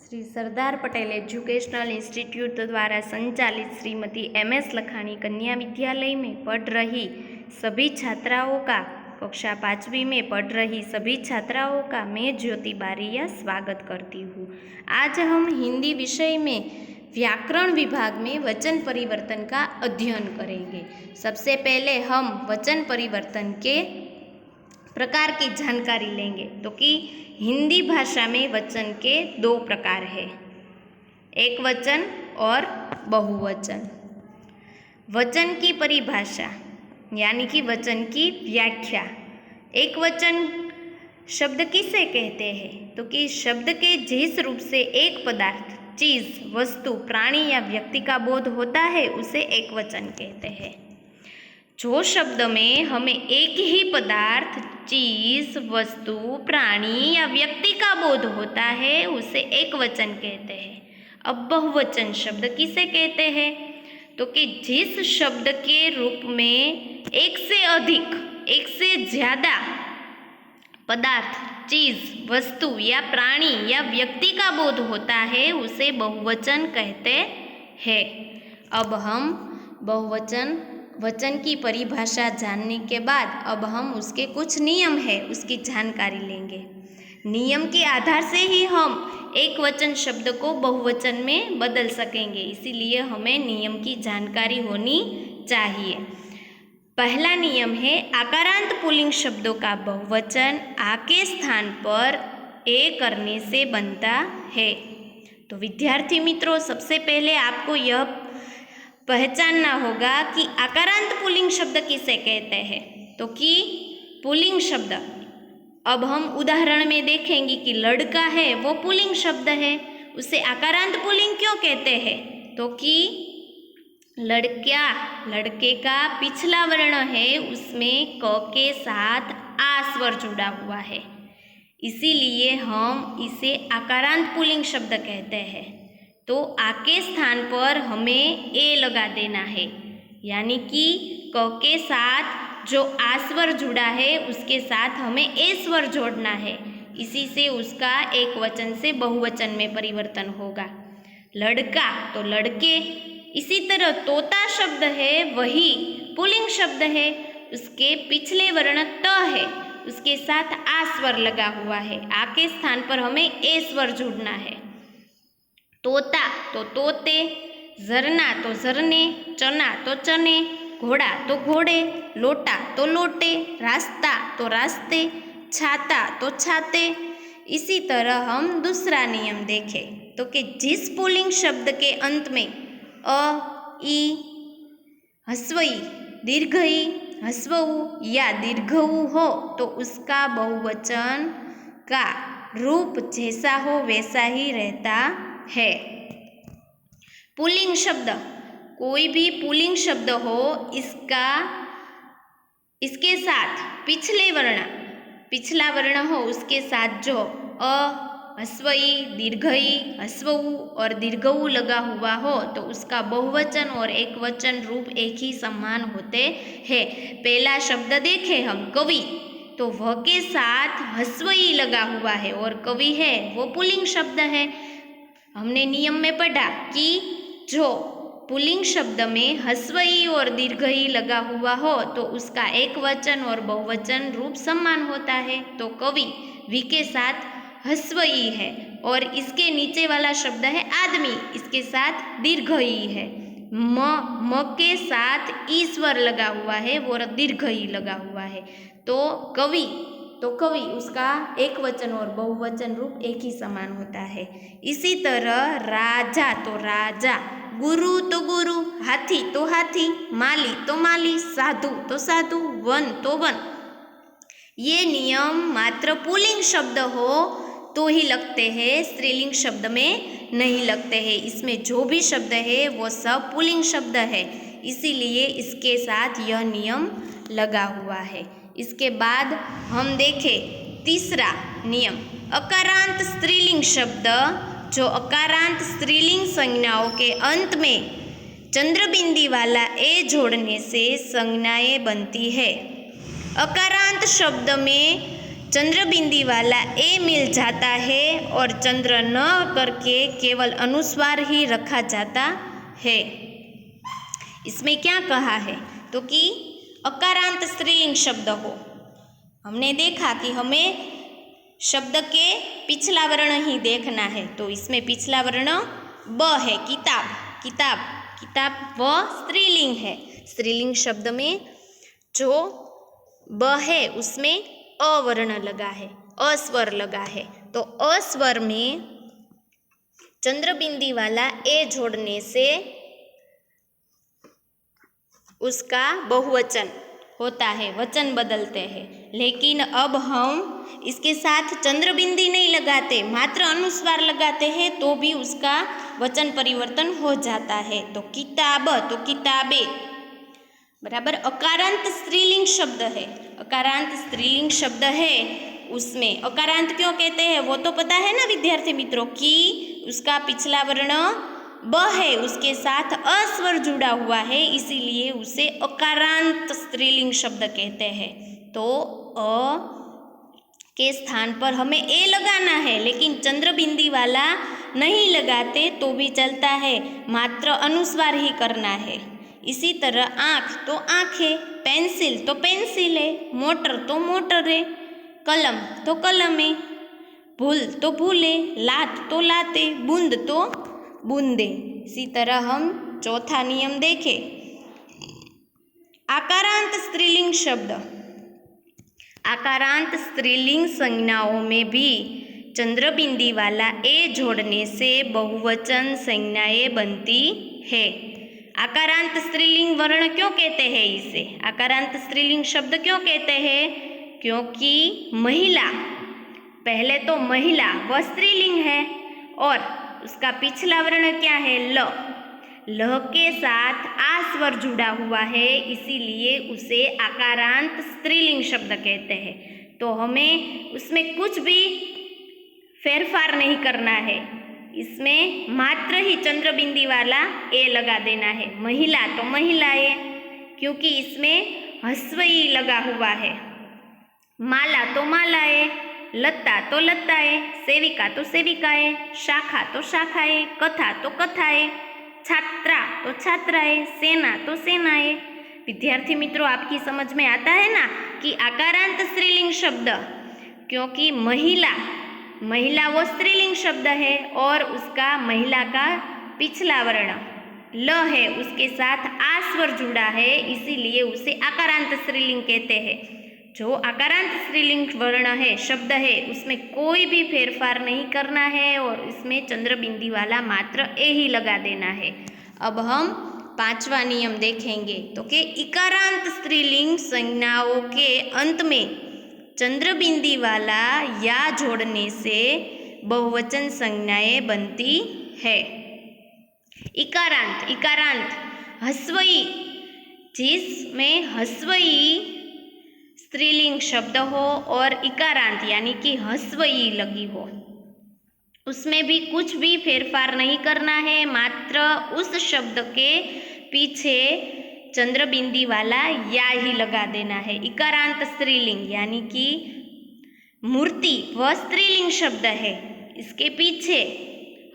Shri Sardar Patel educational institute द्वारा संचालित Shrimati MS. Lakhani कन्या विद्यालय में पढ़ रही सभी छात्राओं का कक्षा 5वीं में पढ़ रही सभी छात्राओं का मैं ज्योति बारिया स्वागत करती हूँ। आज हम हिंदी विषय में व्याकरण विभाग में वचन परिवर्तन का अध्ययन करेंगे। सबसे पहले हम वचन परिवर्तन के प्रकार की जानकारी लेंगे। तो कि हिंदी भाषा में वचन के दो प्रकार है, एक वचन और बहुवचन। वचन की परिभाषा यानी कि वचन की व्याख्या। एक वचन शब्द किसे कहते हैं? तो कि शब्द के जिस रूप से एक पदार्थ, चीज, वस्तु, प्राणी या व्यक्ति का बोध होता है उसे एक वचन कहते हैं। जो शब्द में हमें एक ही पदार्थ, चीज, वस्तु, प्राणी या व्यक्ति का बोध होता है उसे एक वचन कहते हैं। अब बहुवचन शब्द किसे कहते हैं? तो कि जिस शब्द के रूप में एक से अधिक, एक से ज्यादा पदार्थ, चीज, वस्तु या प्राणी या व्यक्ति का बोध होता है उसे बहुवचन कहते हैं। अब हम बहुवचन वचन की परिभाषा जानने के बाद अब हम उसके कुछ नियम है उसकी जानकारी लेंगे। नियम के आधार से ही हम एक वचन शब्द को बहुवचन में बदल सकेंगे, इसीलिए हमें नियम की जानकारी होनी चाहिए। पहला नियम है आकारांत पुल्लिंग शब्दों का बहुवचन आ के स्थान पर ए करने से बनता है। तो विद्यार्थी मित्रों, सबसे पहले आपको यह पहचानना होगा कि आकारांत पुल्लिंग शब्द किसे कहते हैं। तो कि पुल्लिंग शब्द, अब हम उदाहरण में देखेंगे कि लड़का है वो पुल्लिंग शब्द है, उसे आकारांत पुल्लिंग क्यों कहते हैं? तो कि लड़का, लड़के का पिछला वर्ण है उसमें क के साथ आ स्वर जुड़ा हुआ है, इसीलिए हम इसे आकारांत पुल्लिंग शब्द कहते हैं। तो आ के स्थान पर हमें ए लगा देना है, यानी कि क के साथ जो आ स्वर जुड़ा है उसके साथ हमें ए स्वर जोड़ना है, इसी से उसका एक वचन से बहुवचन में परिवर्तन होगा। लड़का तो लड़के, इसी तरह तोता शब्द है वही पुल्लिंग शब्द है, उसके पिछले वर्ण त है, उसके साथ आ स्वर लगा हुआ है, आ के स्थान पर हमें ए स्वर जोड़ना है। तोता तो तोते, झरना तो झरने, चना तो चने, घोड़ा तो घोड़े, लोटा तो लोटे, रास्ता तो रास्ते, छाता तो छाते। इसी तरह हम दूसरा नियम देखें तो कि जिस पुल्लिंग शब्द के अंत में अ, ई, ह्स्वई, दीर्घई, ह्स्वऊ या दीर्घऊ हो तो उसका बहुवचन का रूप जैसा हो वैसा ही रहता है। पुल्लिंग शब्द, कोई भी पुल्लिंग शब्द हो इसके साथ पिछला वर्ण हो उसके साथ जो अ, ह्स्वई, दीर्घई, ह्स्वऊ और दीर्घऊ लगा हुआ हो तो उसका बहुवचन और एक वचन रूप एक ही समान होते हैं। पहला शब्द देखें हम कवि, तो व के साथ ह्स्वई लगा हुआ है और कवि है वो पुल्लिंग शब्द है। हमने नियम में पढ़ा कि जो पुल्लिंग शब्द में ह्स्वई और दीर्घई लगा हुआ हो तो उसका एक वचन और बहुवचन रूप समान होता है। तो कवि वी के साथ ह्स्वई है और इसके नीचे वाला शब्द है आदमी, इसके साथ दीर्घई है। म के साथ ई स्वर लगा हुआ है वो दीर्घई लगा हुआ है। तो कवि उसका एक वचन और बहुवचन रूप एक ही समान होता है। इसी तरह राजा तो राजा, गुरु तो गुरु, हाथी तो हाथी, माली तो माली, साधु तो साधु, वन तो वन। ये नियम मात्र पुल्लिंग शब्द हो तो ही लगते हैं, स्त्रीलिंग शब्द में नहीं लगते हैं। इसमें जो भी शब्द है वो सब पुल्लिंग शब्द है, इसीलिए इसके साथ यह नियम लगा हुआ है। इसके बाद हम देखें तीसरा नियम, अकारांत स्त्रीलिंग शब्द। जो अकारांत स्त्रीलिंग संज्ञाओं के अंत में चंद्रबिंदी वाला ए जोड़ने से संज्ञाएं बनती है। अकारांत शब्द में चंद्र बिंदी वाला ए मिल जाता है और चंद्र न करके केवल अनुस्वार ही रखा जाता है। इसमें क्या कहा है तो कि अकारांत स्त्रीलिंग शब्द हो। हमने देखा कि हमें शब्द के पिछला वर्ण ही देखना है, तो इसमें पिछला वर्ण ब है, किताब। किताब किताब व स्त्रीलिंग है। स्त्रीलिंग शब्द में जो ब है उसमें अ वर्ण लगा है, अस्वर लगा है, तो अस्वर में चंद्र बिंदी वाला ए जोड़ने से उसका बहुवचन होता है, वचन बदलते हैं। लेकिन अब हम इसके साथ चंद्र बिंदी नहीं लगाते, मात्र अनुस्वार लगाते हैं तो भी उसका वचन परिवर्तन हो जाता है। तो किताब तो किताबे बराबर अकारांत स्त्रीलिंग शब्द है। अकारांत स्त्रीलिंग शब्द है, उसमें अकारांत क्यों कहते हैं वो तो पता है ना विद्यार्थी मित्रों, कि उसका पिछला वर्ण ब है, उसके साथ अस्वर जुड़ा हुआ है, इसीलिए उसे अकारांत स्त्रीलिंग शब्द कहते हैं। तो अ के स्थान पर हमें ए लगाना है, लेकिन चंद्र बिंदी वाला नहीं लगाते तो भी चलता है, मात्र अनुस्वार ही करना है। इसी तरह आँख तो आँख है, पेंसिल तो पेंसिल है, मोटर तो मोटर है, कलम तो कलम है, भूल तो भूले, लात तो लाते, बूंद तो बूंदे। इसी तरह हम चौथा नियम देखें, आकारांत स्त्रीलिंग शब्द। आकारांत स्त्रीलिंग संज्ञाओं में भी चंद्र बिंदी वाला ए जोड़ने से बहुवचन संज्ञाएं बनती है। आकारांत स्त्रीलिंग वर्ण क्यों कहते हैं इसे? आकारांत स्त्रीलिंग शब्द क्यों कहते हैं? क्योंकि महिला, पहले तो महिला वह स्त्रीलिंग है और उसका पिछला वर्ण क्या है? ल। ल के साथ आ स्वर जुड़ा हुआ है, इसीलिए उसे आकारांत स्त्रीलिंग शब्द कहते हैं। तो हमें उसमें कुछ भी फेरफार नहीं करना है, इसमें मात्र ही चंद्र बिंदी वाला ए लगा देना है। महिला तो महिलाएं, क्योंकि इसमें ह्रस्व ई लगा हुआ है। माला तो मालाएं, लता तो लताएं, सेविका तो सेविकाएं, शाखा तो शाखाएं, कथा तो कथाएं, छात्रा तो छात्राएं, सेना तो सेनाएं। विद्यार्थी मित्रों, आपकी समझ में आता है ना कि आकारांत स्त्रीलिंग शब्द, क्योंकि महिला, महिला वो स्त्रीलिंग शब्द है और उसका महिला का पिछला वर्ण ल है, उसके साथ आ स्वर जुड़ा है, इसीलिए उसे आकारांत स्त्रीलिंग कहते हैं। जो आकारांत स्त्रीलिंग वर्ण है, शब्द है, उसमें कोई भी फेरफार नहीं करना है और इसमें चंद्र बिंदी वाला मात्र ए ही लगा देना है। अब हम पांचवा नियम देखेंगे, तो कि इकारांत स्त्रीलिंग संज्ञाओं के अंत में चंद्र बिंदी वाला या जोड़ने से बहुवचन संज्ञाएं बनती है। इकारांत, इकारांत ह्रस्व ई, जिसमें ह्रस्व ई स्त्रीलिंग शब्द हो और इकारांत यानी कि ह्रस्व ई लगी हो, उसमें भी कुछ भी फेरफार नहीं करना है, मात्र उस शब्द के पीछे चंद्र बिंदी वाला या ही लगा देना है। इकारांत स्त्रीलिंग यानी कि मूर्ति वह स्त्रीलिंग शब्द है, इसके पीछे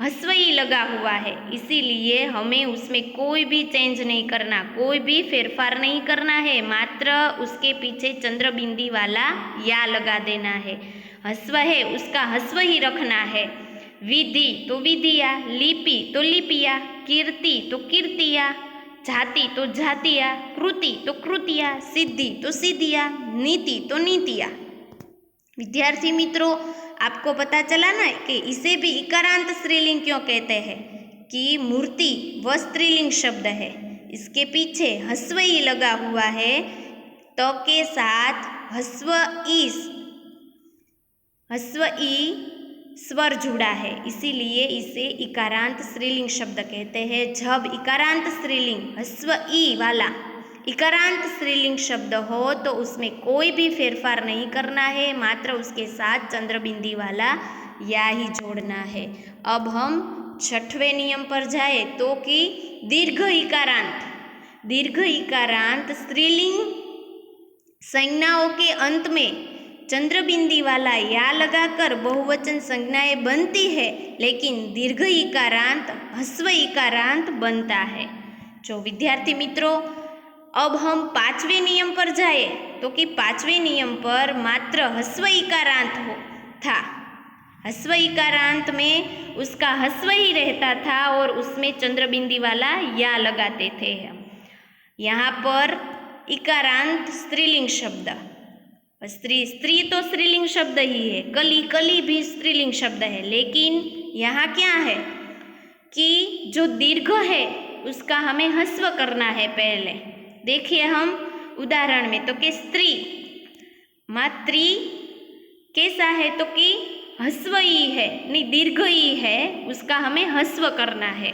ह्रस्व ई लगा हुआ है, इसीलिए हमें उसमें कोई भी चेंज नहीं करना, कोई भी फेरफार नहीं करना है, मात्र उसके पीछे चंद्र बिंदी वाला या लगा देना है। ह्रस्व है, उसका ह्रस्व ही रखना है। विधि तो विधिया, लिपि तो लिपिया, कीर्ति तो कीर्तिया, जाति तो जातिया, कृति तो कृतिया, सिद्धि तो सिद्धिया, नीति तो नीतिया। विद्यार्थी मित्रों, आपको पता चला ना कि इसे भी इकारांत स्त्रीलिंग क्यों कहते हैं? कि मूर्ति वह स्त्रीलिंग शब्द है, इसके पीछे ह्रस्व ई लगा हुआ है, तो के साथ ह्रस्व ई स्वर जुड़ा है, इसीलिए इसे इकारांत स्त्रीलिंग शब्द कहते हैं। जब इकारांत स्त्रीलिंग ह्रस्व ई वाला इकारांत स्त्रीलिंग शब्द हो तो उसमें कोई भी फेरफार नहीं करना है, मात्र उसके साथ चंद्र बिंदी वाला या ही जोड़ना है। अब हम छठवें नियम पर जाए, तो कि दीर्घ इकारांत। दीर्घ इकारांत स्त्रीलिंग संज्ञाओं के अंत में चंद्रबिंदी वाला या लगाकर बहुवचन संज्ञाएं बनती है, लेकिन दीर्घ इकारांत ह्रस्व इकारांत बनता है। जो विद्यार्थी मित्रों, अब हम 5वें नियम पर जाए तो कि 5वें नियम पर मात्र ह्रस्व इकारांत था। ह्रस्व इकारांत में उसका ह्रस्व ही रहता था और उसमें चंद्रबिंदी वाला या लगाते थे। यहाँ पर इकारांत स्त्रीलिंग शब्द, स्त्री तो स्त्रीलिंग शब्द ही है, कली कली भी स्त्रीलिंग शब्द है, लेकिन यहाँ क्या है कि जो दीर्घ है उसका हमें ह्रस्व करना है। पहले देखिए हम उदाहरण में तो कि स्त्री, मात्री कैसा है तो कि ह्रस्व ही है, नहीं दीर्घ ही है, उसका हमें ह्रस्व करना है।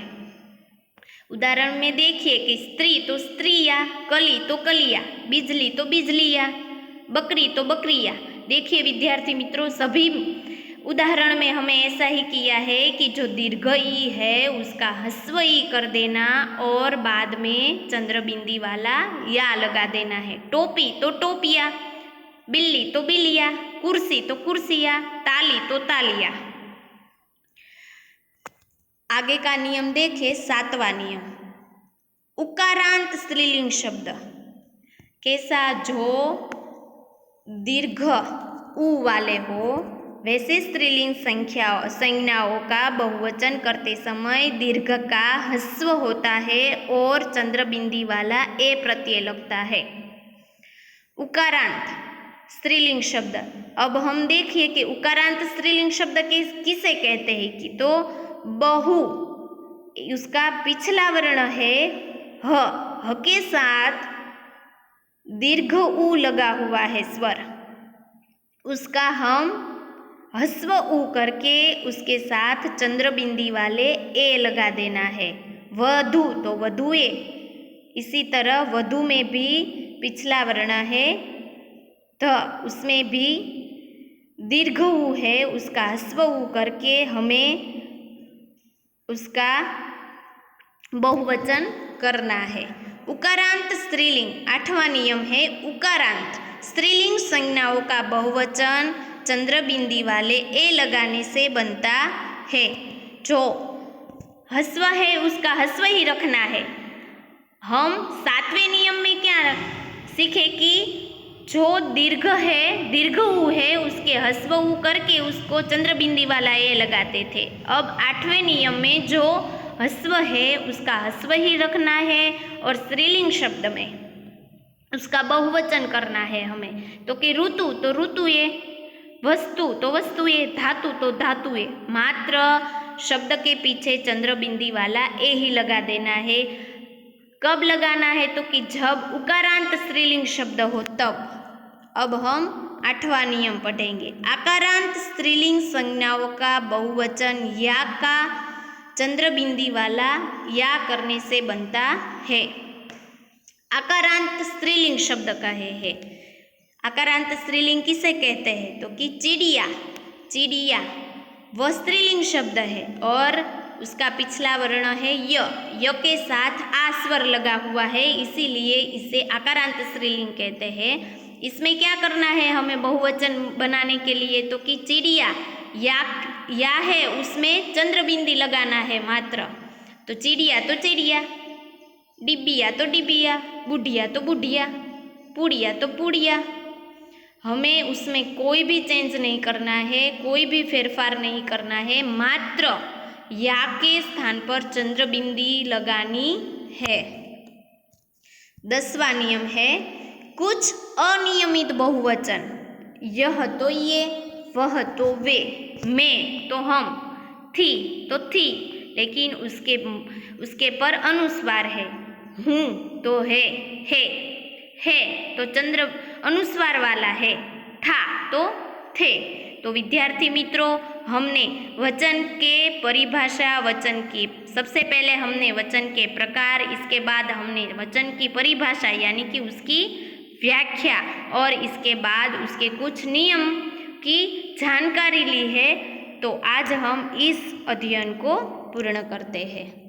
उदाहरण में देखिए कि स्त्री तो स्त्रिया, कली तो कलिया, बिजली तो बिजलिया, बकरी तो बकरिया। देखिए विद्यार्थी मित्रों, सभी उदाहरण में हमें ऐसा ही किया है कि जो दीर्घ ई है उसका ह्रस्व ई कर देना और बाद में चंद्रबिंदी वाला या लगा देना है। टोपी तो टोपिया, बिल्ली तो बिल्लिया, कुर्सी तो कुर्सिया, ताली तो तालिया। आगे का नियम देखें, 7वां नियम, उकारांत स्त्रीलिंग शब्द कैसा, जो दीर्घ उ वाले हो वैसे स्त्रीलिंग संज्ञाओं का बहुवचन करते समय दीर्घ का ह्रस्व होता है और चंद्रबिंदी वाला ए प्रत्यय लगता है। उकारांत स्त्रीलिंग शब्द, अब हम देखिए कि उकारांत स्त्रीलिंग शब्द किसे कहते हैं कि तो बहु, उसका पिछला वर्ण है ह के साथ दीर्घ उ लगा हुआ है स्वर, उसका हम ह्रस्व उ करके उसके साथ चंद्रबिंदी वाले ए लगा देना है। वधु तो वधुए, इसी तरह वधु में भी पिछला वर्ण है ध, उसमें भी दीर्घ उ है, उसका ह्रस्व उ करके हमें उसका बहुवचन करना है। उकारांत स्त्रीलिंग, 8वां नियम है, उकारांत स्त्रीलिंग संज्ञाओं का बहुवचन चंद्रबिंदी वाले ए लगाने से बनता है। जो ह्रस्व है उसका ह्रस्व ही रखना है। हम 7वें नियम में क्या सीखे कि जो दीर्घ है, दीर्घ उ है, उसके ह्रस्व उ करके उसको चंद्रबिंदी वाला ए लगाते थे। अब 8वें नियम में जो ह्रस्व है उसका ह्रस्व ही रखना है और स्त्रीलिंग शब्द में उसका बहुवचन करना है हमें। तो कि ऋतु तो ऋतुए, वस्तु तो वस्तुए, धातु तो धातुए, मात्र शब्द के पीछे चंद्रबिंदी वाला ए ही लगा देना है। कब लगाना है तो कि जब उकारांत स्त्रीलिंग शब्द हो तब। अब हम 8वां नियम पढ़ेंगे, आकारांत स्त्रीलिंग संज्ञाओं का बहुवचन या का चंद्रबिंदी वाला या करने से बनता है। आकारांत स्त्रीलिंग शब्द कहे है। आकारांत स्त्रीलिंग किसे कहते हैं तो कि चिड़िया, चिड़िया वह स्त्रीलिंग शब्द है और उसका पिछला वर्ण है य के साथ आ स्वर लगा हुआ है, इसीलिए इसे आकारांत स्त्रीलिंग कहते हैं। इसमें क्या करना है हमें बहुवचन बनाने के लिए तो कि चिड़िया या है उसमें चंद्रबिंदी लगाना है मात्र। तो चिड़िया तो चिड़िया, डिब्बिया तो डिबिया, बुढ़िया तो बुढ़िया, पूड़िया तो पूड़िया। हमें उसमें कोई भी चेंज नहीं करना है, कोई भी फेरफार नहीं करना है, मात्र या के स्थान पर चंद्रबिंदी लगानी है। 10वां नियम है, कुछ अनियमित बहुवचन, यह तो ये, वह तो वे, मैं तो हम, थी तो थी, लेकिन उसके पर अनुस्वार है। हूँ तो है तो चंद्र अनुस्वार वाला है, था तो थे। तो विद्यार्थी मित्रों, हमने वचन के परिभाषा, वचन की सबसे पहले हमने वचन के प्रकार, इसके बाद हमने वचन की परिभाषा यानी कि उसकी व्याख्या और इसके बाद उसके कुछ नियम की जानकारी ली है। तो आज हम इस अध्ययन को पूर्ण करते हैं।